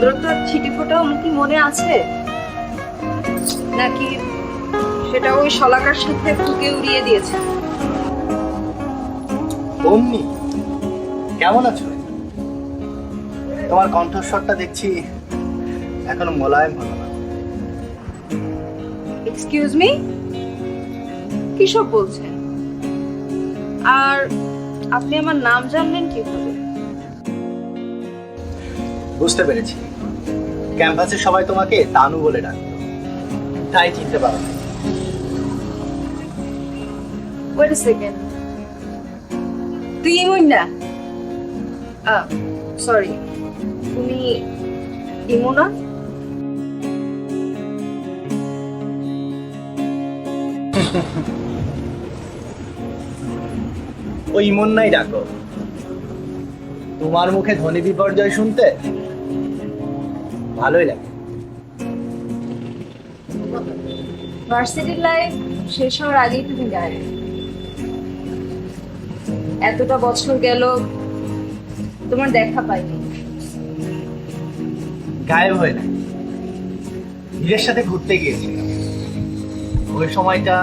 আর্দ্রতার ছিটে ফোটাও কি মনে আছে, নাকি সেটা ওই শলাকার সাথে ফুকে উড়িয়ে দিয়েছে? অমনি, কেমন আছো? তোমার কণ্ঠস্বরটা দেখছি এখনো মোলায়েম হলো না। এক্সকিউজ মি, কি সব বলছেন? আর আপনি আমার নাম জানলেন কিভাবে? বুঝতে পেরেছি, ক্যাম্পাসে সবাই তোমাকে তানু বলে ডাকতো, তাই চিনতে পারো। ওয়েট আ সেকেন্ড, তুই ইমন না? সরি, তুমি ইমোনা? ওই ইমন নাই ডাকো। তোমার মুখে ধ্বনি বিপর্যয় শুনতে ভালোই লাগে। ভার্সিটির লাইফ শেষ হওয়ার আগেই তুমি গায়ে, এতটা বছর গেল তোমার দেখা পাইনি। গায়েব হয়ে না, নিজের সাথে ঘুরতে গিয়েছিলাম। ওই সময়টা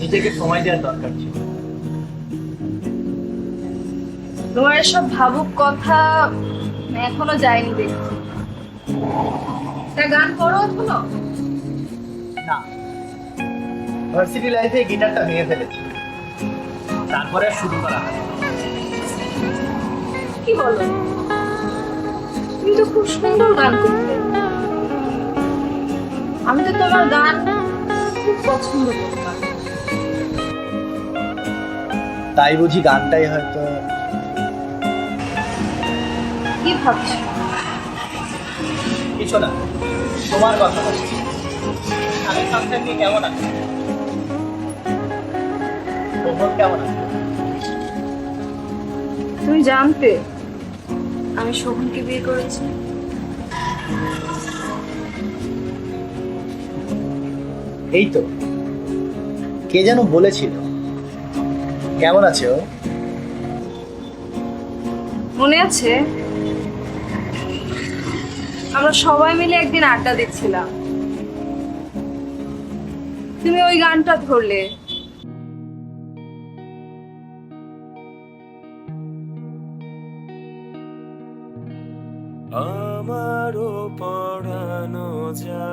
নিজেকে সময় দেওয়ার দরকার ছিল। তোমার এসব ভাবুক কথা এখনো যায়নি দেখছি। তা গান করো এখনো? না, ভার্সিটি লাইফে গিটারটা ভেঙে ফেলেছি, তারপরে আর শুরু করা হয়। কি বলো, তুমি তো খুব সুন্দর গান করতে। আমি তো তোমার গান খুব পছন্দ করতাম। তাই বুঝি গানটাই হয়তো। কি ভাবছো? কিছু না, তোমার কথা বলছি। আমি সবসময় নিয়ে কেমন আছি? তোমার কেমন আছে? তুমি জানতে আমি শোভনকে বিয়ে করেছি? এই তো, কে যেন বলেছিল। কেমন আছে ও? মনে আছে, আমরা সবাই মিলে একদিন আড্ডা দিচ্ছিলাম, তুমি ওই গানটা ধরলে। আমারও পড়ানো যা